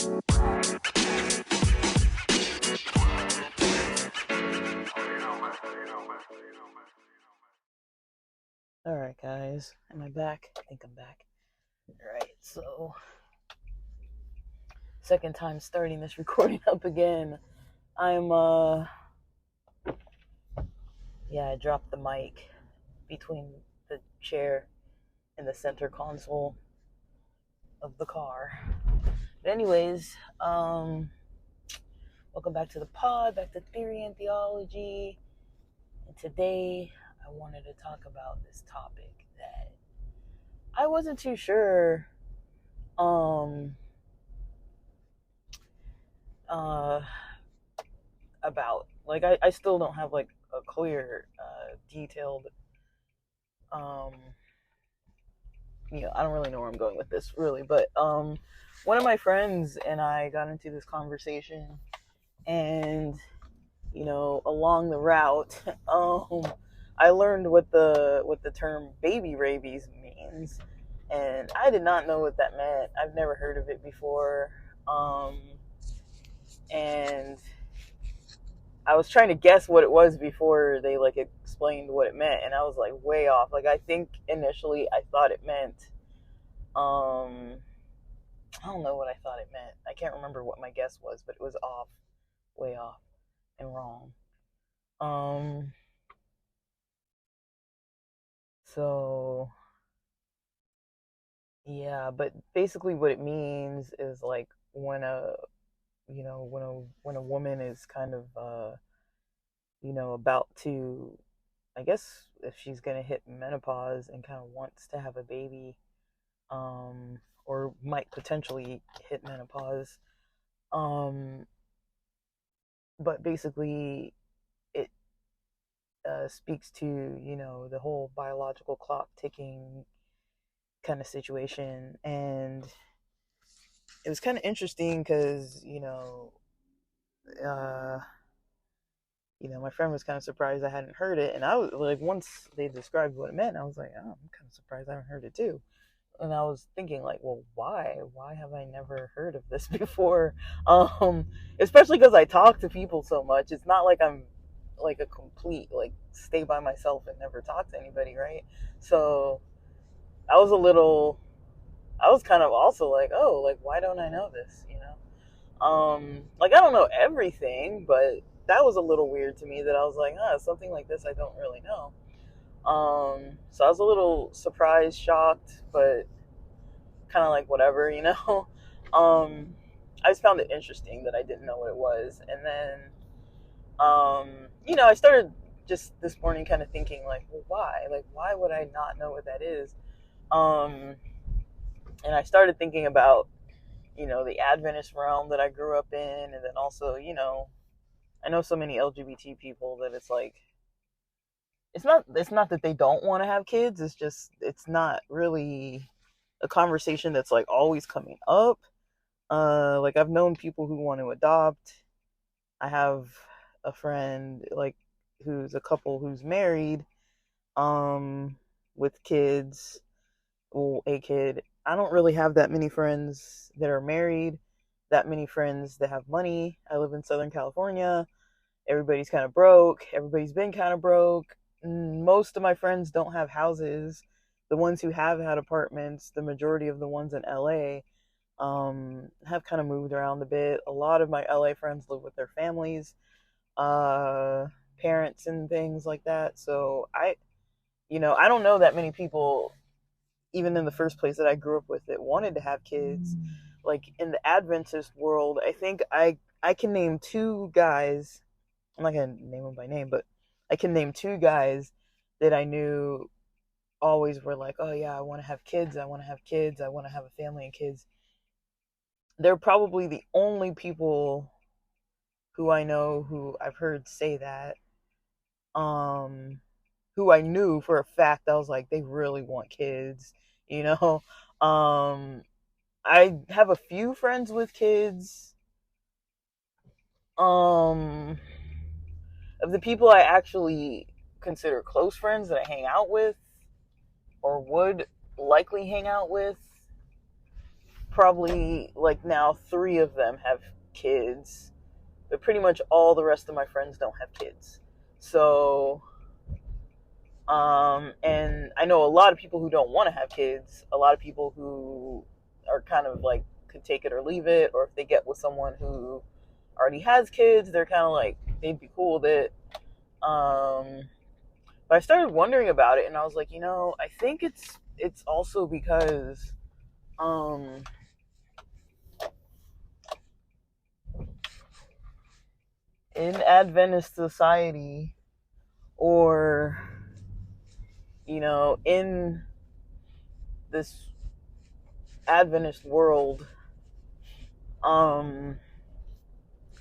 Alright, guys. Am I back? I think I'm back. Alright, so second time starting this recording up again. I'm I dropped the mic between the chair and the center console of the car. But anyways, welcome back to the pod, back to Theory and Theology. And today I wanted to talk about this topic that I wasn't too sure about. Like, I still don't have like a clear detailed I don't really know where I'm going with this really, but one of my friends and I got into this conversation, and along the route I learned what the term baby rabies means, and I did not know what that meant. I've never heard of it before. And I was trying to guess what it was before they like explained what it meant, and I was like way off. Like, I think initially I thought it meant I don't know what I thought it meant. I can't remember what my guess was, but it was off, way off and wrong. So yeah, but basically what it means is like when a when a woman is kind of about to, I guess if she's gonna hit menopause and kind of wants to have a baby, or might potentially hit menopause, but basically it speaks to the whole biological clock ticking kind of situation. And it was kind of interesting because my friend was kind of surprised I hadn't heard it, and I was like, once they described what it meant, I was like, oh, I'm kind of surprised I haven't heard it too. And I was thinking like, well, why have I never heard of this before? Especially because I talk to people so much. It's not like I'm like a complete like stay by myself and never talk to anybody, right? So I was kind of also like, oh, like, why don't I know this, like, I don't know everything, but that was a little weird to me, that I was like, something like this I don't really know. So I was a little surprised, shocked, but kind of like whatever, I just found it interesting that I didn't know what it was. And then I started just this morning kind of thinking like, well, why would I not know what that is? And I started thinking about the Adventist realm that I grew up in, and then also I know so many LGBT people that it's like, it's not that they don't want to have kids, it's just it's not really a conversation that's like always coming up. Like, I've known people who want to adopt. I have a friend like who's a couple who's married with kids, well, a kid. I don't really have that many friends that are married, that many friends that have money. I live in Southern California. Everybody's kind of broke. Everybody's been kind of broke. Most of my friends don't have houses. The ones who have had apartments, the majority of the ones in LA, have kind of moved around a bit. A lot of my LA friends live with their families, parents and things like that. So I don't know that many people, even in the first place that I grew up with, that wanted to have kids. Like, in the Adventist world, I think I can name two guys. I'm not going to name them by name, but I can name two guys that I knew always were like, oh yeah, I want to have kids. I want to have kids. I want to have a family and kids. They're probably the only people who I know who I've heard say that, who I knew for a fact. I was like, they really want kids, I have a few friends with kids. Of the people I actually consider close friends that I hang out with or would likely hang out with, probably like now 3 of them have kids, but pretty much all the rest of my friends don't have kids. So and I know a lot of people who don't want to have kids, a lot of people who are kind of like could take it or leave it, or if they get with someone who already has kids, they're kind of like they'd be cool with it. But I started wondering about it, and I was like, I think it's also because um, in Adventist society, or in this Adventist world, um,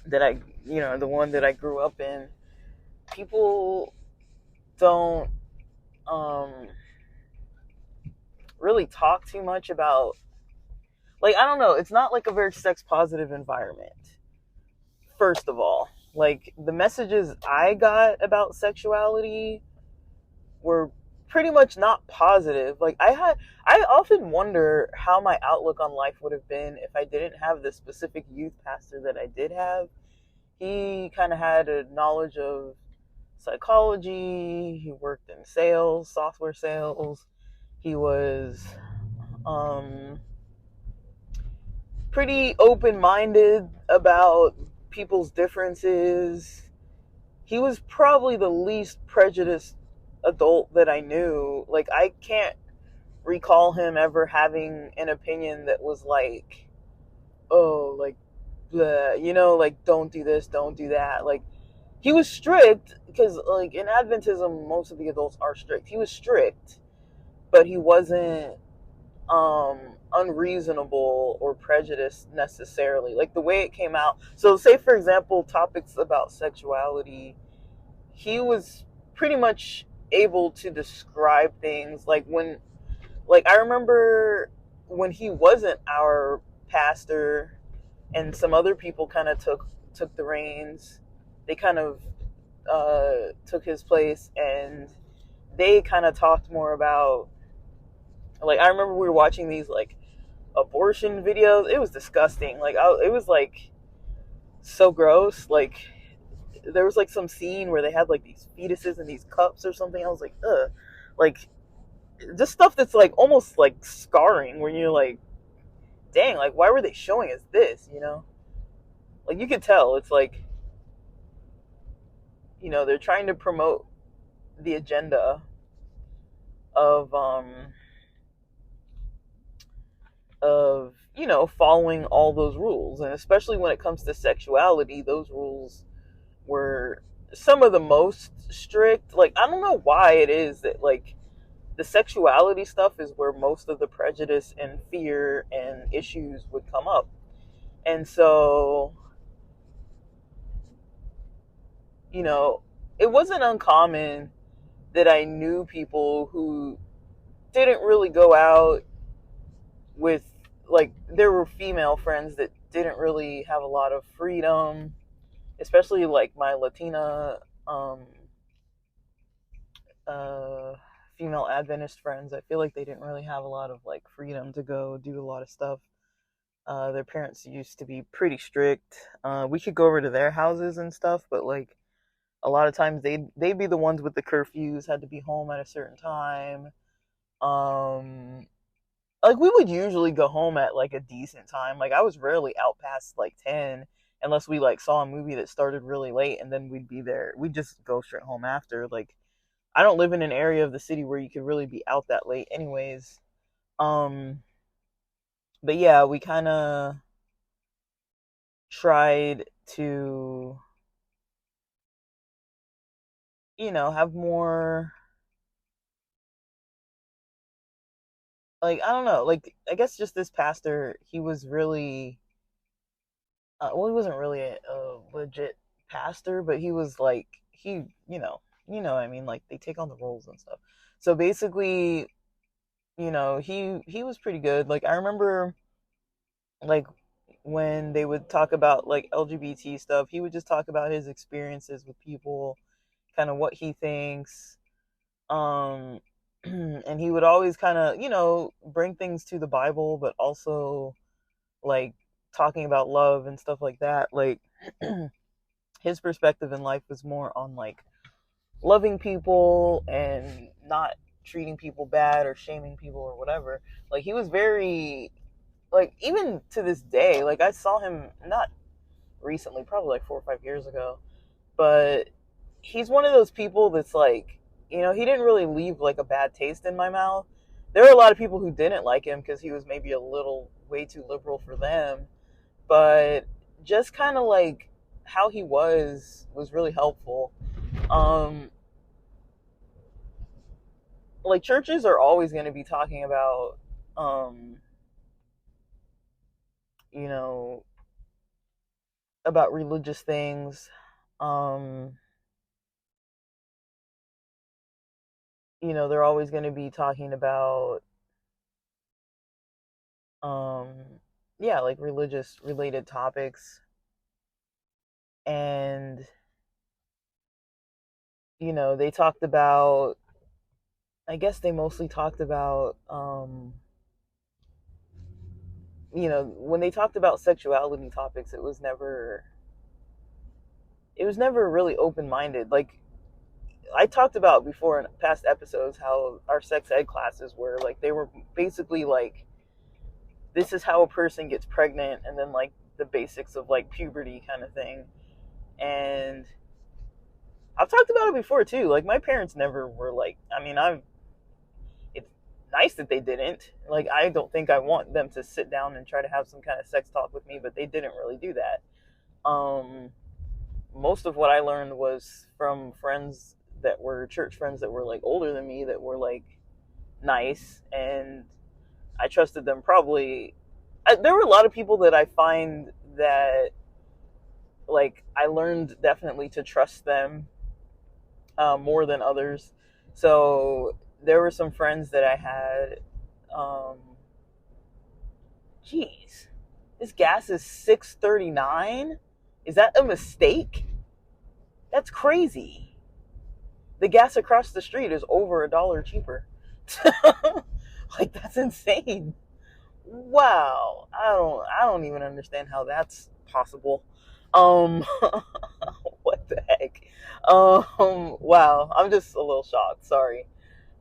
that the one that I grew up in, people don't um really talk too much about, like, I don't know, it's not like a very sex positive environment. First of all, like, the messages I got about sexuality were pretty much not positive. Like, I often wonder how my outlook on life would have been if I didn't have the specific youth pastor that I did have. He kind of had a knowledge of psychology. He worked in sales, software sales. He was pretty open-minded about people's differences. He was probably the least prejudiced adult that I knew. Like, I can't recall him ever having an opinion that was like, oh, like, bleh, like, don't do this, don't do that. Like, he was strict because, like, in Adventism, most of the adults are strict. He was strict, but he wasn't unreasonable or prejudiced necessarily. Like, the way it came out. So, say for example, topics about sexuality, he was pretty much able to describe things like I remember when he wasn't our pastor and some other people kind of took the reins. They kind of took his place, and they kind of talked more about, like, I remember we were watching these like abortion videos. It was disgusting. Like, it was like so gross. Like, there was like some scene where they had like these fetuses in these cups or something. I was like, ugh. Like, just stuff that's like almost like scarring, where you're like, dang, like, why were they showing us this? Like, you could tell it's like, they're trying to promote the agenda of following all those rules. And especially when it comes to sexuality, those rules were some of the most strict. Like, I don't know why it is that, like, the sexuality stuff is where most of the prejudice and fear and issues would come up. And so, it wasn't uncommon that I knew people who didn't really go out with, like, there were female friends that didn't really have a lot of freedom, especially like my Latina uh, female Adventist friends. I feel like they didn't really have a lot of like freedom to go do a lot of stuff. Their parents used to be pretty strict. We could go over to their houses and stuff, but like a lot of times they'd be the ones with the curfews, had to be home at a certain time. Like, we would usually go home at like a decent time. Like, I was rarely out past like 10 unless we like saw a movie that started really late, and then we'd be there. We'd just go straight home after. Like, I don't live in an area of the city where you could really be out that late anyways. Um but yeah, we kind of tried to have more, like, I don't know, like, I guess just this pastor, he was really well, he wasn't really a legit pastor, but he was like, he, what I mean, like, they take on the roles and stuff. So basically, he was pretty good. Like, I remember, like, when they would talk about like LGBT stuff, he would just talk about his experiences with people, kind of what he thinks. Um and he would always kind of, bring things to the Bible, but also like talking about love and stuff like that. Like his perspective in life was more on like loving people and not treating people bad or shaming people or whatever. Like he was very, like, even to this day, like I saw him not recently, probably like 4 or 5 years ago, but he's one of those people that's like, he didn't really leave like a bad taste in my mouth. There were a lot of people who didn't like him because he was maybe a little way too liberal for them, but just kind of like how he was really helpful. um like churches are always going to be talking about, um you know about religious things. um they're always going to be talking about, um yeah, like religious related topics. And they talked about, I guess they mostly talked about, when they talked about sexuality topics, it was never really open minded. Like I talked about before in past episodes how our sex ed classes were like, they were basically like, this is how a person gets pregnant, and then like the basics of like puberty kind of thing. And I've talked about it before too. Like my parents never were like, I mean, it's nice that they didn't. Like I don't think I want them to sit down and try to have some kind of sex talk with me, but they didn't really do that. Most of what I learned was from friends that were church friends that were like older than me, that were like nice, and I trusted them. Probably there were a lot of people that I find that, like, I learned definitely to trust them more than others. So there were some friends that I had. Um, Geez, this gas is $6.39. Is that a mistake? That's crazy. The gas across the street is over $1 cheaper. Like that's insane. Wow. I don't even understand how that's possible. Um what the heck? Wow. I'm just a little shocked. Sorry.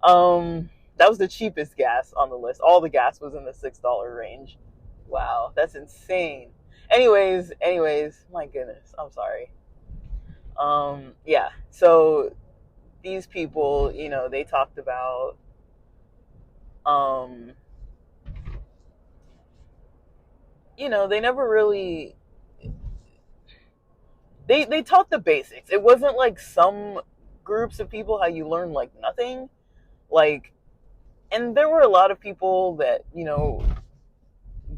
That was the cheapest gas on the list. All the gas was in the $6 range. Wow, that's insane. Anyways, my goodness. I'm sorry. Yeah. So these people, they talked about, um they never really, they taught the basics. It wasn't like some groups of people how you learn like nothing. Like, and there were a lot of people that,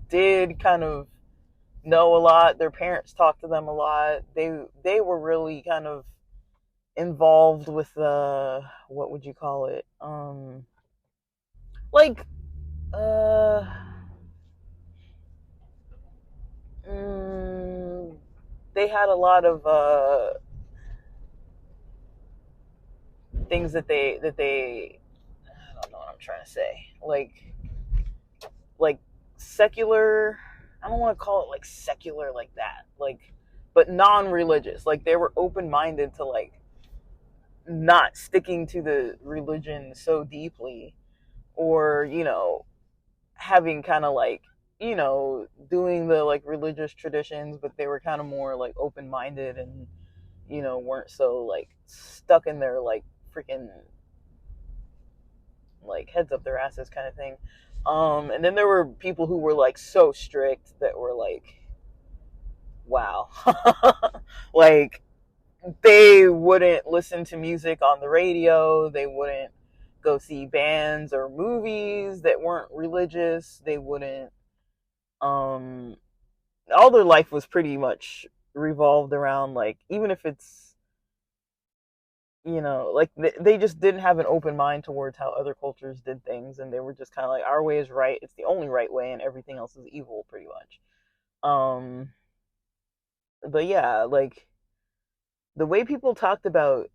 did kind of know a lot. Their parents talked to them a lot. They were really kind of involved with the, what would you call it? Like uh mm, they had a lot of things that they I don't know what I'm trying to say. Like secular, I don't want to call it like secular like that. Like, but non-religious. Like they were open-minded to like not sticking to the religion so deeply, or having kind of like, doing the like religious traditions, but they were kind of more like open-minded, and weren't so like stuck in their like freaking like heads up their asses kind of thing. And then there were people who were like so strict that were like, wow. Like they wouldn't listen to music on the radio, they wouldn't go see bands or movies that weren't religious, they wouldn't, um all their life was pretty much revolved around, like, even if it's, like they just didn't have an open mind towards how other cultures did things, and they were just kind of like, our way is right, it's the only right way, and everything else is evil, pretty much. um but yeah, like the way people talked about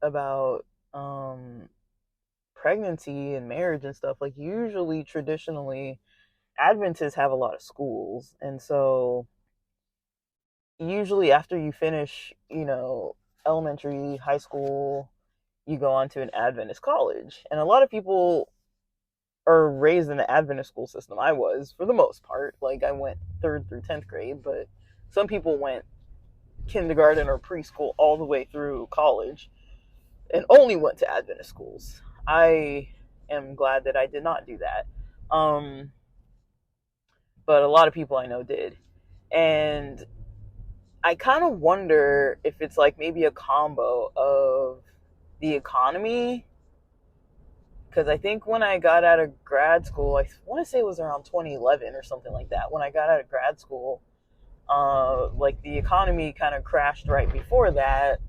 pregnancy and marriage and stuff, like usually traditionally Adventists have a lot of schools, and so usually after you finish, elementary, high school, you go on to an Adventist college. And a lot of people are raised in the Adventist school system. I was, for the most part. Like, I went 3rd through 10th grade, but some people went kindergarten or preschool all the way through college and only went to Adventist schools. I am glad that I did not do that. But a lot of people I know did. And I kind of wonder if it's like maybe a combo of the economy. Because I think when I got out of grad school, I want to say it was around 2011 or something like that. When I got out of grad school, like the economy kind of crashed right before that.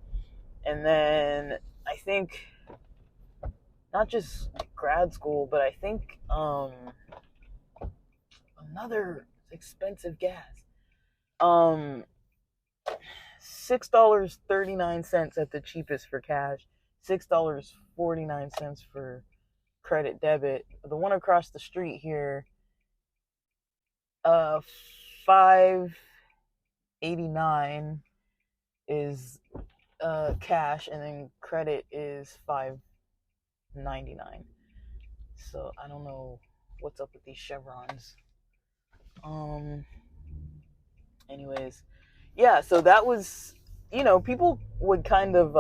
And then I think not just grad school, but I think another expensive gas. $6.39 at the cheapest for cash, $6.49 for credit debit. The one across the street here, 5.89 is cash, and then credit is 5.99. So I don't know what's up with these chevrons. Anyways, yeah, so that was, people would kind of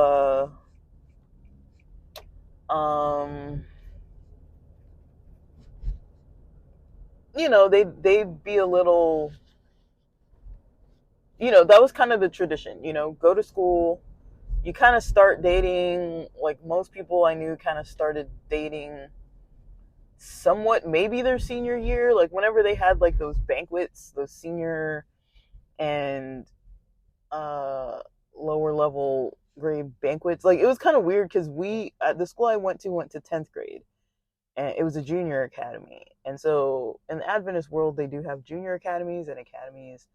they'd be a little, that was kind of the tradition, go to school, you kind of start dating. Like, most people I knew kind of started dating somewhat maybe their senior year, like whenever they had like those banquets, those senior and lower level grade banquets. Like, it was kind of weird because we, at the school I went to 10th grade, and it was a junior academy. And so in the Adventist world, they do have junior academies and academies.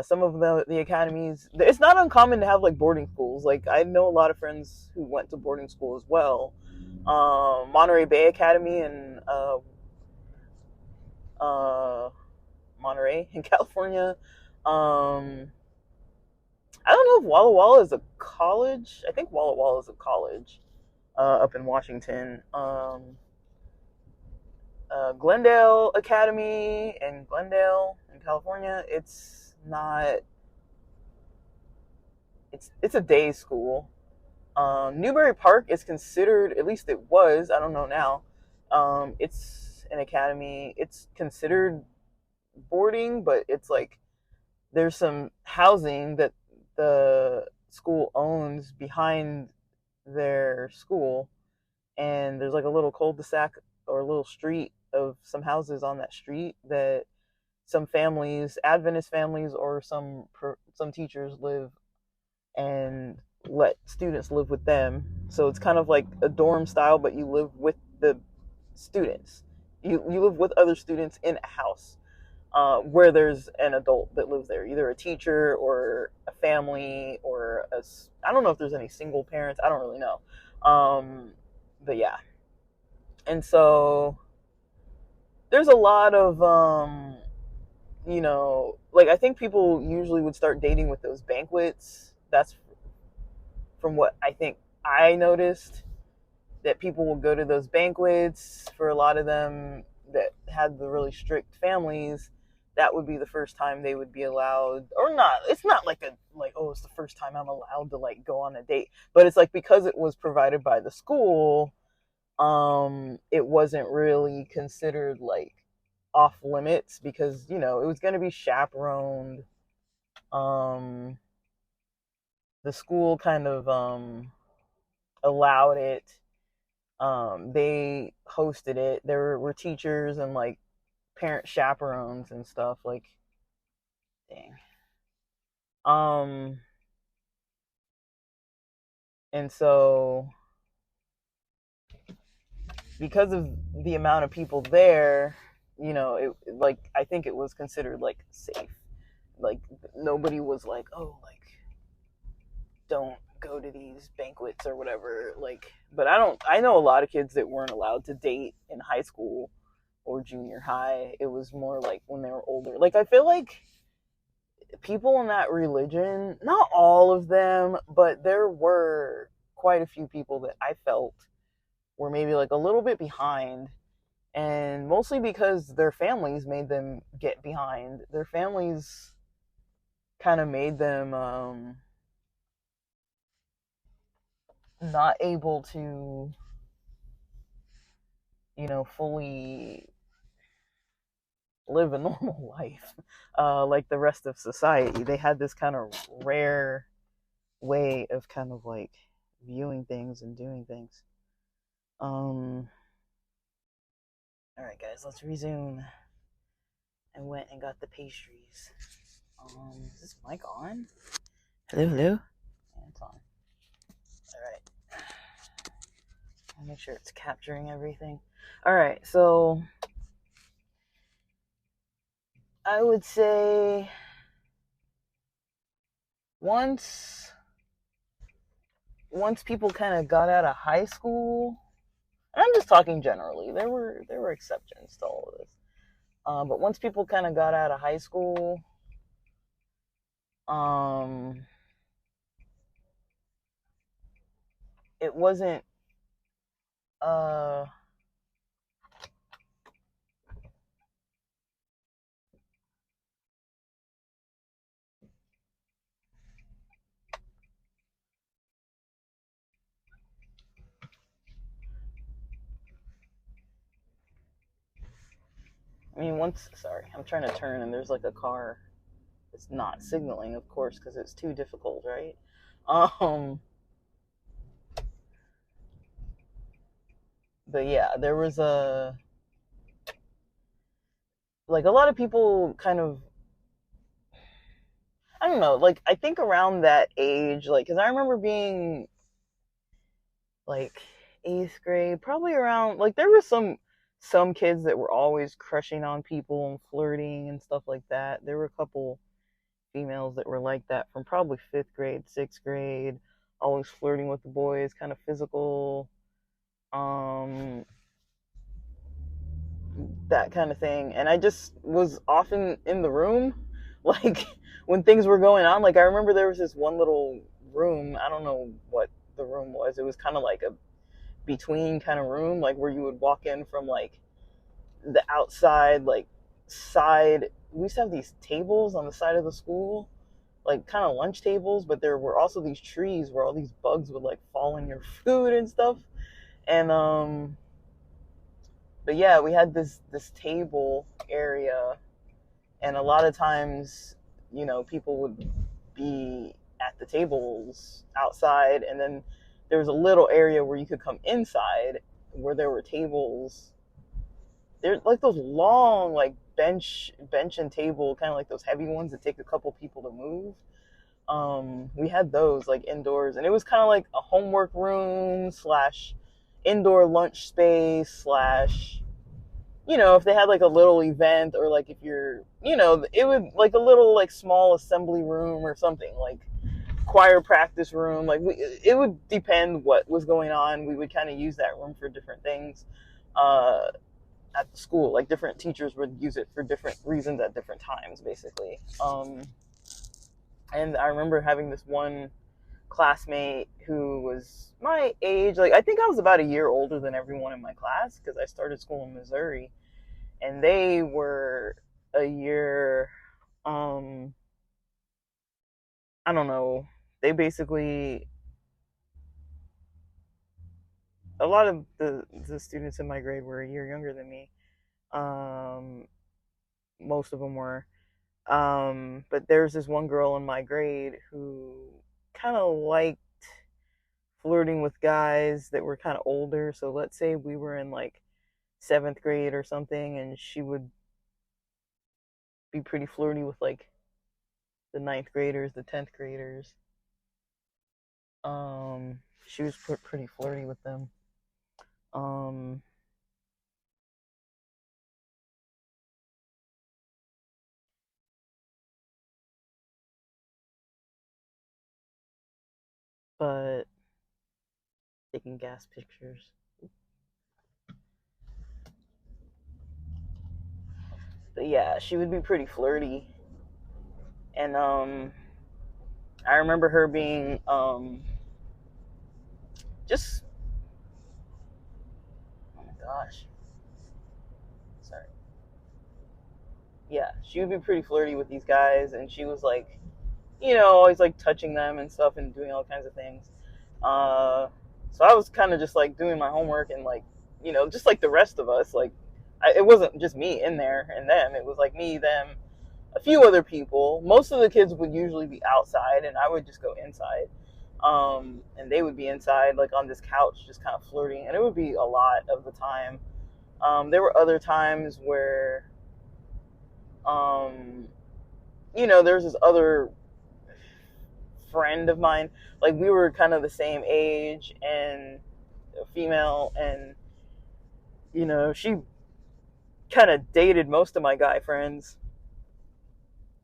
Some of the academies, it's not uncommon to have like boarding schools. Like, I know a lot of friends who went to boarding school as well. Monterey Bay Academy in Monterey in California. I don't know if Walla Walla is a college. I think Walla Walla is a college up in Washington. Glendale Academy in Glendale in California. It's not. It's a day school. Newbury Park is considered, at least it was, I don't know now. It's an academy. It's considered boarding, but it's like there's some housing that the school owns behind their school, and there's like a little cul-de-sac or a little street of some houses on that street that some families, Adventist families, or some teachers live and let students live with them. So it's kind of like a dorm style, but you live with the students. You live with other students in a house where there's an adult that lives there, either a teacher or a family or I don't know if there's any single parents. I don't really know. But yeah. And so there's a lot of, like, I think people usually would start dating with those banquets. That's from what I think I noticed, that people will go to those banquets. For a lot of them that had the really strict families, that would be the first time they would be allowed, or not. It's not like oh, it's the first time I'm allowed to like go on a date, but it's like, because it was provided by the school, it wasn't really considered like off limits, because it was going to be chaperoned. The school kind of allowed it. They hosted it. There were teachers and like parent chaperones and stuff. Like, dang. And so, because of the amount of people there, it, like, I think it was considered like safe. Like, nobody was like, oh, like, don't go to these banquets or whatever. Like, but I know a lot of kids that weren't allowed to date in high school or junior high. It was more like when they were older. Like, I feel like people in that religion, not all of them, but there were quite a few people that I felt were maybe like a little bit behind, and mostly because their families made them get behind. Their families kind of made them not able to, fully live a normal life like the rest of society. They had this kind of rare way of kind of like viewing things and doing things. All right, guys, let's resume. I went and got the pastries. Is this mic on? Hello, hello. Yeah, it's on. All right. I'll make sure it's capturing everything. All right, so I would say once people kind of got out of high school, and I'm just talking generally. There were exceptions to all of this. But once people kind of got out of high school, it wasn't uh I mean, sorry, I'm trying to turn and there's like a car. It's not signaling, of course, because it's too difficult, right? Um, but yeah, there was like a lot of people kind of, I don't know, like I think around that age, like, because I remember being like eighth grade, probably around, like there were some kids that were always crushing on people and flirting and stuff like that. There were a couple females that were like that from probably fifth grade, sixth grade, always flirting with the boys, kind of physical, um, that kind of thing. And I just was often in the room, like when things were going on. Like I remember there was this one little room. I don't know what the room was. It was kind of like a between kind of room, like where you would walk in from like the outside, like side. We used to have these tables on the side of the school, like kind of lunch tables, but there were also these trees where all these bugs would like fall in your food and stuff. And but yeah, we had this table area, and a lot of times, people would be at the tables outside, and then there was a little area where you could come inside where there were tables. They're like those long, like bench and table, kind of like those heavy ones that take a couple people to move. We had those like indoors, and it was kind of like a homework room slash indoor lunch space slash, if they had like a little event, or like if you're, it would like a little like small assembly room or something, like choir practice room. Like it would depend what was going on. We would kind of use that room for different things. At the school, like different teachers would use it for different reasons at different times, basically. And I remember having this one classmate who was my age. Like I think I was about a year older than everyone in my class because I started school in Missouri, and they were a year. I don't know. They basically, a lot of the students in my grade were a year younger than me. Um, Most of them were. But there's this one girl in my grade who kind of liked flirting with guys that were kind of older. So let's say we were in like seventh grade or something, and she would be pretty flirty with like the ninth graders, the 10th graders. She was pretty flirty with them. Um, but taking gas pictures. yeah, she would be pretty flirty. And I remember her being just, oh my gosh, sorry. Yeah, she would be pretty flirty with these guys, and she was like, always like touching them and stuff and doing all kinds of things. Uh, so I was kind of just like doing my homework and like, just like the rest of us, like, it wasn't just me in there and them. It was like me, them, a few other people. Most of the kids would usually be outside, and I would just go inside. And they would be inside, like on this couch, just kind of flirting, and it would be a lot of the time. There were other times where, um, there was this other friend of mine, like we were kind of the same age and a female, and she kind of dated most of my guy friends,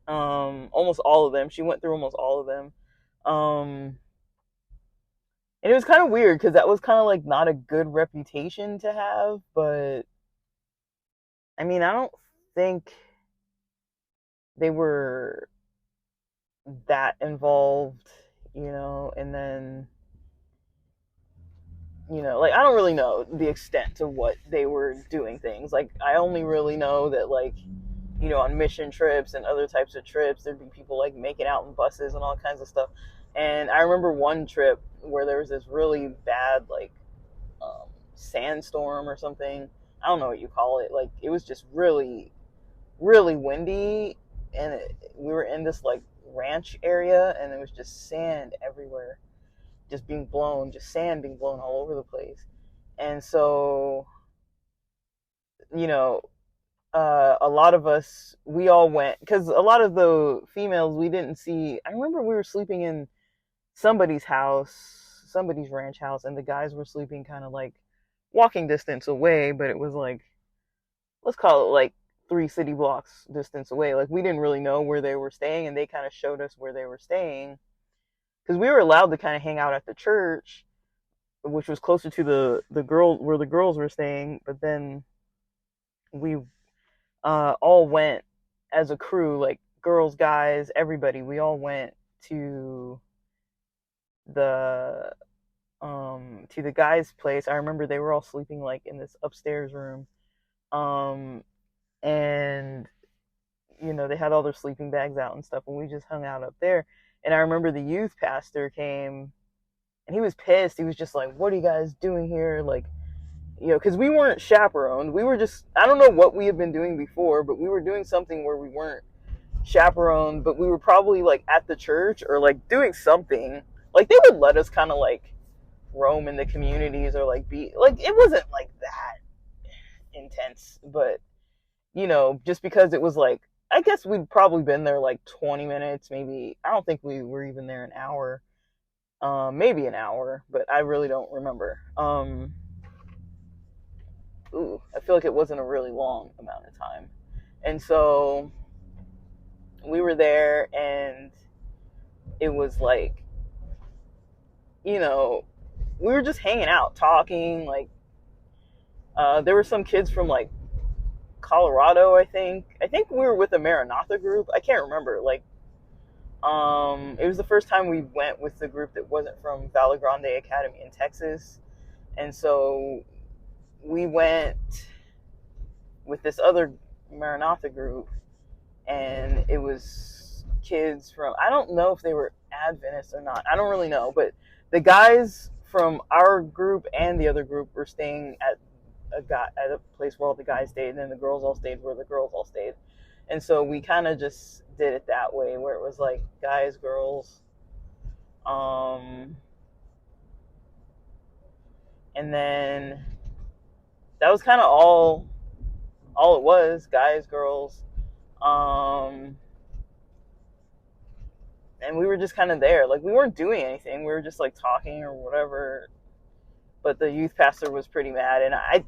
almost all of them. She went through almost all of them. And it was kind of weird because that was kind of like not a good reputation to have, but I mean, I don't think they were that involved, and then, like, I don't really know the extent of what they were doing things. Like, I only really know that, like, on mission trips and other types of trips, there'd be people like making out in buses and all kinds of stuff. And I remember one trip where there was this really bad, like, sandstorm or something. I don't know what you call it. Like, it was just really, really windy, and we were in this like ranch area, and there was just sand everywhere, just being blown, just sand being blown all over the place. And so, you know, a lot of us, we all went, because a lot of the females we didn't see. I remember we were sleeping in somebody's house, somebody's ranch house, and the guys were sleeping kind of like walking distance away, but it was like, let's call it like 3 city blocks distance away. Like, we didn't really know where they were staying, and they kind of showed us where they were staying, because we were allowed to kind of hang out at the church, which was closer to the girl, where the girls were staying. But then we all went as a crew, like girls, guys, everybody. We all went to the guy's place. I remember they were all sleeping like in this upstairs room, and they had all their sleeping bags out and stuff, and we just hung out up there. And I remember the youth pastor came, and he was pissed. He was just like, "What are you guys doing here?" Like, because we weren't chaperoned. We were just, I don't know what we had been doing before, but we were doing something where we weren't chaperoned, but we were probably like at the church or like doing something. Like, they would let us kind of like roam in the communities, or like be like, it wasn't like that intense, but just because it was like, I guess we'd probably been there like 20 minutes, maybe. I don't think we were even there an hour. Maybe an hour, but I really don't remember. I feel like it wasn't a really long amount of time. And so we were there, and it was like, we were just hanging out, talking. Like, there were some kids from like Colorado, I think. I think we were with a Maranatha group. I can't remember. Like, it was the first time we went with the group that wasn't from Valley Grande Academy in Texas. And so we went with this other Maranatha group, and it was kids from, I don't know if they were Adventists or not. I don't really know, but the guys from our group and the other group were staying at a place where all the guys stayed, and then the girls all stayed where the girls all stayed. And so we kind of just did it that way, where it was like guys, girls, and then that was kind of all it was, guys, girls, and we were just kind of there. Like, we weren't doing anything. We were just like talking or whatever. But the youth pastor was pretty mad, and I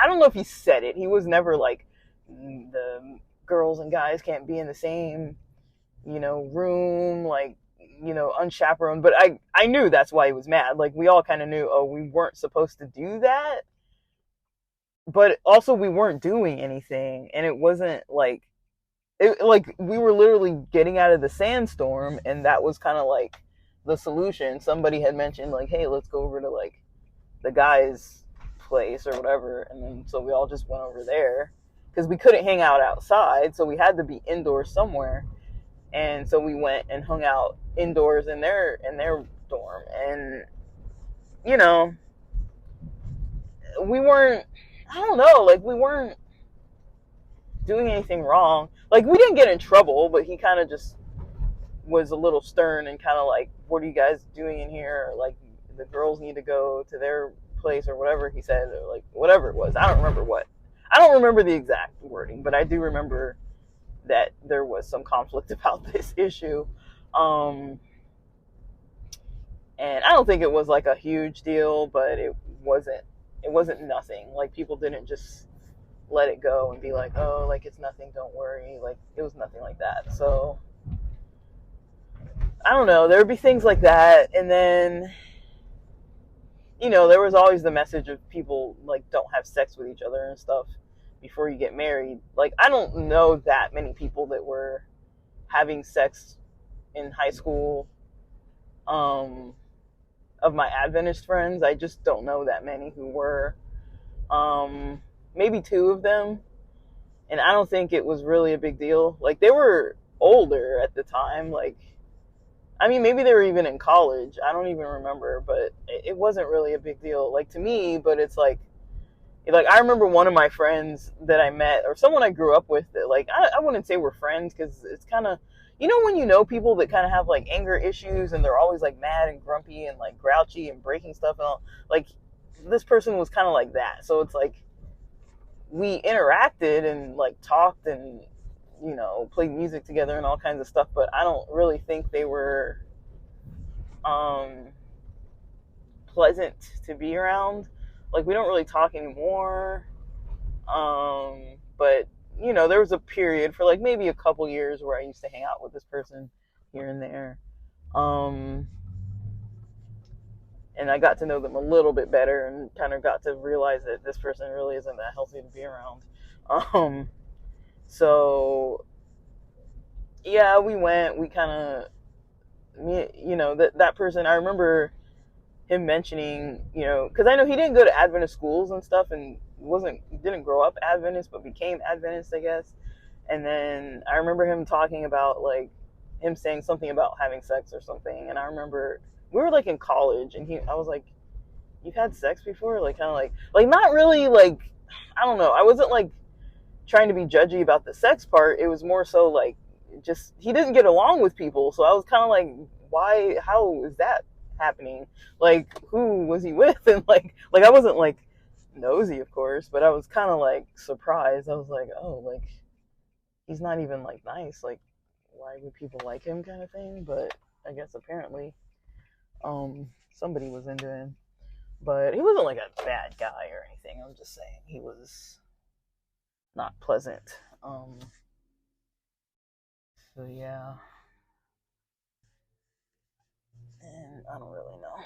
don't know if he said it. He was never like, the girls and guys can't be in the same, room, like, unchaperoned. But I knew that's why he was mad. Like, we all kind of knew, oh, we weren't supposed to do that. But also, we weren't doing anything, and it wasn't like it, like we were literally getting out of the sandstorm, and that was kind of like the solution. Somebody had mentioned like, hey, let's go over to like the guy's place or whatever, and then so we all just went over there because we couldn't hang out outside, so we had to be indoors somewhere. And so we went and hung out indoors in their dorm, and you know, we weren't, I don't know, like we weren't doing anything wrong. Like we didn't get in trouble, but he kind of just was a little stern and kind of like, what are you guys doing in here? Or, like, the girls need to go to their place or whatever he said, or like whatever it was. I don't remember what. I don't remember the exact wording, but I do remember that there was some conflict about this issue. Um, and I don't think it was like a huge deal, but wasn't it wasn't nothing. Like people didn't just let it go and be like, oh, like it's nothing, don't worry. Like it was nothing like that. So I don't know. There would be things like that, and then there was always the message of people like don't have sex with each other and stuff before you get married. Like I don't know that many people that were having sex in high school. Of my Adventist friends, I just don't know that many who were. Maybe two of them, and I don't think it was really a big deal. Like they were older at the time. Like I mean, maybe they were even in college. I don't even remember, but it wasn't really a big deal, like to me. But it's like I remember one of my friends that I met, or someone I grew up with, that like I wouldn't say we're friends because it's kind of, when you know people that kind of have like anger issues and they're always like mad and grumpy and like grouchy and breaking stuff and all. Like this person was kind of like that, so it's like we interacted and like talked and played music together and all kinds of stuff, but I don't really think they were um pleasant to be around. Like we don't really talk anymore. But there was a period for like maybe a couple years where I used to hang out with this person here and there. Um and I got to know them a little bit better and kind of got to realize that this person really isn't that healthy to be around. Um so yeah, we kind of, that person, I remember him mentioning, because I know he didn't go to Adventist schools and stuff, and didn't grow up Adventist, but became Adventist, I guess. And then I remember him talking about like him saying something about having sex or something, and I remember we were like in college, and I was like, "You've had sex before?" Like kind of like not really like, I don't know. I wasn't like trying to be judgy about the sex part. It was more so like just he didn't get along with people, so I was kind of like, why? How is that happening? Like, who was he with? And like I wasn't like nosy, of course, but I was kind of like surprised. I was like, oh, like he's not even like nice. Like, why would people like him, kind of thing? But I guess apparently, somebody was into him. But he wasn't like a bad guy or anything. I'm just saying he was not pleasant. So yeah, and I don't really know.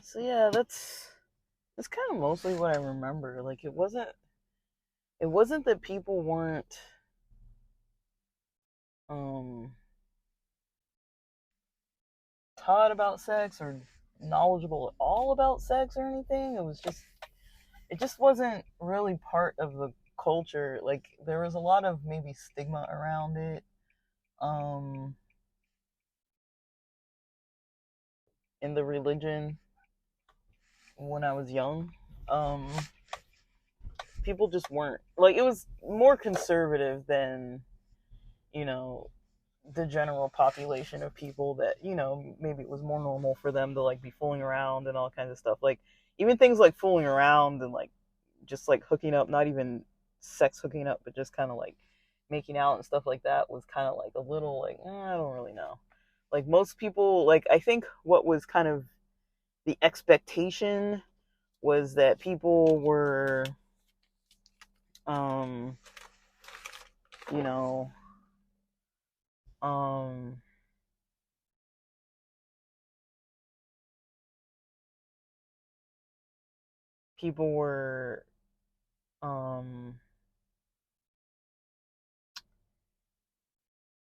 So yeah, that's kind of mostly what I remember. Like it wasn't that people weren't um taught about sex or knowledgeable at all about sex or anything. It just wasn't really part of the culture. Like there was a lot of maybe stigma around it. Um in the religion when I was young. Um People just weren't like, it was more conservative than, you know, the general population of people that, maybe it was more normal for them to like be fooling around and all kinds of stuff. Like even things like fooling around and like just like hooking up, not even sex hooking up, but just kind of like making out and stuff like that was kind of like a little like, I don't really know. Like most people, like I think what was kind of the expectation was that people were, um, you know, um, people were um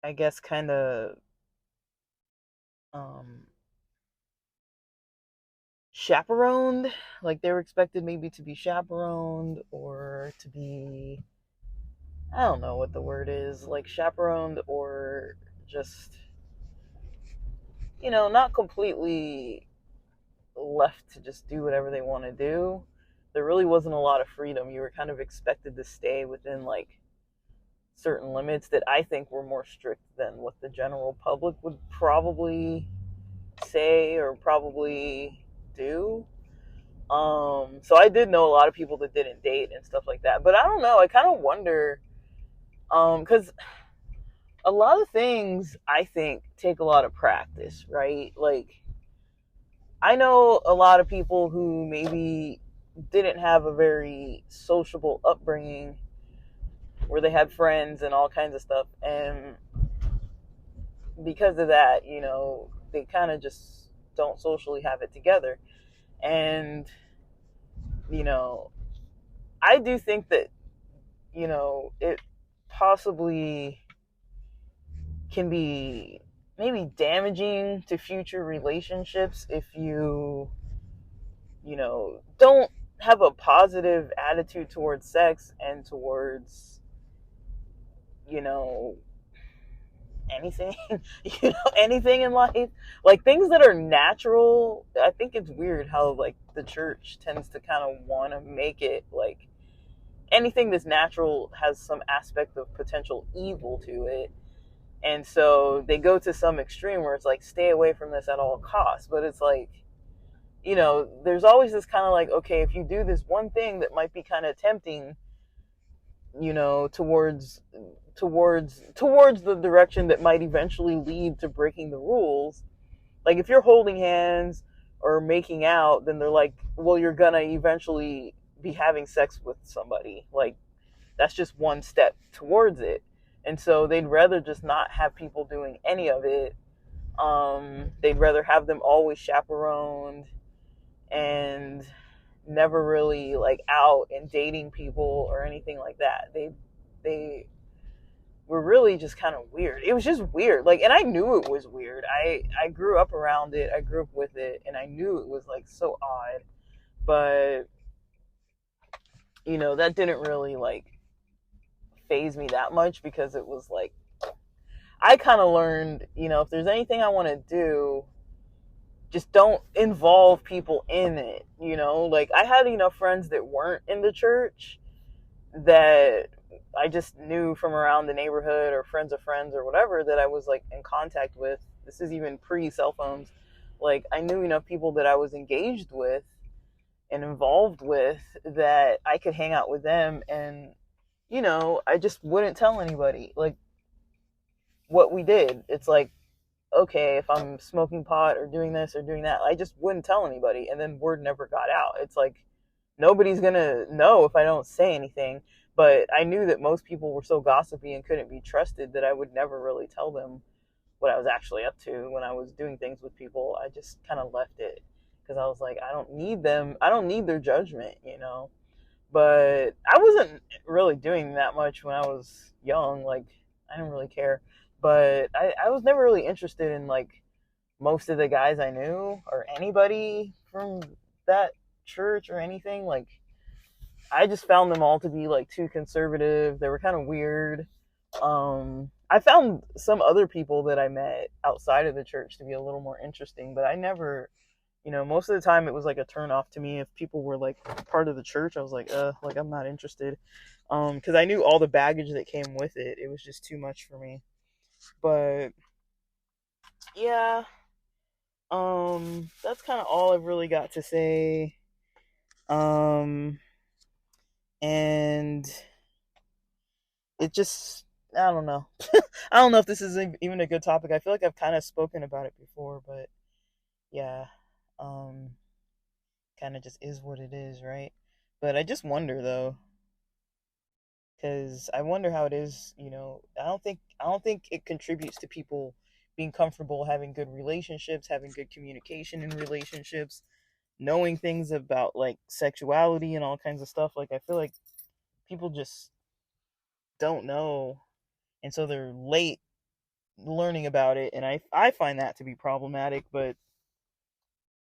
I guess kind of um chaperoned, like they were expected maybe to be chaperoned or to be, I don't know what the word is, like chaperoned or just, not completely left to just do whatever they want to do. There really wasn't a lot of freedom. You were kind of expected to stay within like certain limits that I think were more strict than what the general public would probably say or probably do. So I did know a lot of people that didn't date and stuff like that. But I don't know. I kind of wonder, because a lot of things I think take a lot of practice, right? Like I know a lot of people who maybe didn't have a very sociable upbringing where they had friends and all kinds of stuff, and because of that, they kind of just don't socially have it together. And you know, I do think that it possibly can be maybe damaging to future relationships if don't have a positive attitude towards sex and towards, you know, anything, anything in life. Like things that are natural. I think it's weird how like the church tends to kind of want to make it like anything that's natural has some aspect of potential evil to it. And so they go to some extreme where it's like, stay away from this at all costs. But it's like, there's always this kind of like, okay, if you do this one thing that might be kind of tempting, towards the direction that might eventually lead to breaking the rules. Like if you're holding hands or making out, then they're like, well, you're gonna eventually be having sex with somebody. Like that's just one step towards it. And so they'd rather just not have people doing any of it. They'd rather have them always chaperoned and never really like out and dating people or anything like that. They were really just kind of weird. It was just weird. Like, and I knew it was weird. I grew up around it. I grew up with it, and I knew it was like so odd. But that didn't really like phase me that much because it was like I kind of learned, if there's anything I want to do, just don't involve people in it. Like I had enough friends that weren't in the church that I just knew from around the neighborhood or friends of friends or whatever that I was like in contact with. This is even pre cell phones. Like I knew enough people that I was engaged with and involved with that I could hang out with them, and I just wouldn't tell anybody like what we did. It's like, okay, if I'm smoking pot or doing this or doing that, I just wouldn't tell anybody, and then word never got out. It's like nobody's gonna know if I don't say anything. But I knew that most people were so gossipy and couldn't be trusted that I would never really tell them what I was actually up to when I was doing things with people. I just kind of left it because I was like, I don't need them. I don't need their judgment. But I wasn't really doing that much when I was young. Like, I didn't really care. But I was never really interested in, like, most of the guys I knew or anybody from that church or anything. Like, I just found them all to be, like, too conservative. They were kind of weird. I found some other people that I met outside of the church to be a little more interesting, but I never, most of the time it was like a turn off to me. If people were like part of the church, I was like I'm not interested. Because I knew all the baggage that came with it. It was just too much for me. But yeah, that's kind of all I've really got to say. Um, and it just, I don't know. I don't know if this is even a good topic. I feel like I've kind of spoken about it before, but yeah, um, kind of just is what it is, right? But I just wonder though, because I wonder how it is. I don't think it contributes to people being comfortable having good relationships, having good communication in relationships, knowing things about like sexuality and all kinds of stuff. Like I feel like people just don't know, and so they're late learning about it, and I find that to be problematic. But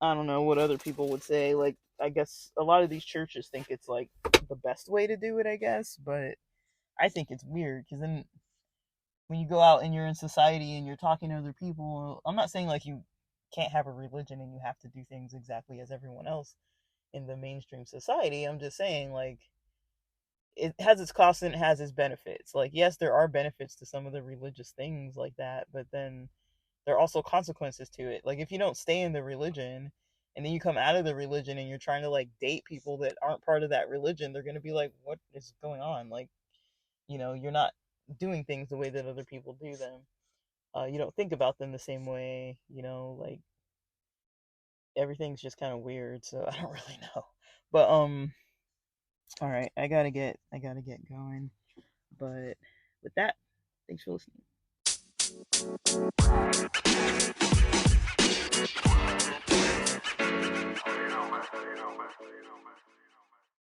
I don't know what other people would say. Like, I guess a lot of these churches think it's like the best way to do it, I guess, but I think it's weird because then when you go out and you're in society and you're talking to other people, I'm not saying like you can't have a religion and you have to do things exactly as everyone else in the mainstream society. I'm just saying, like, it has its costs and it has its benefits. Like, yes, there are benefits to some of the religious things like that, but then there are also consequences to it. Like, if you don't stay in the religion and then you come out of the religion and you're trying to like date people that aren't part of that religion, they're going to be like, what is going on? Like, you're not doing things the way that other people do them. You don't think about them the same way, like everything's just kind of weird. So I don't really know. But all right, I gotta get going. But with that, thanks for listening.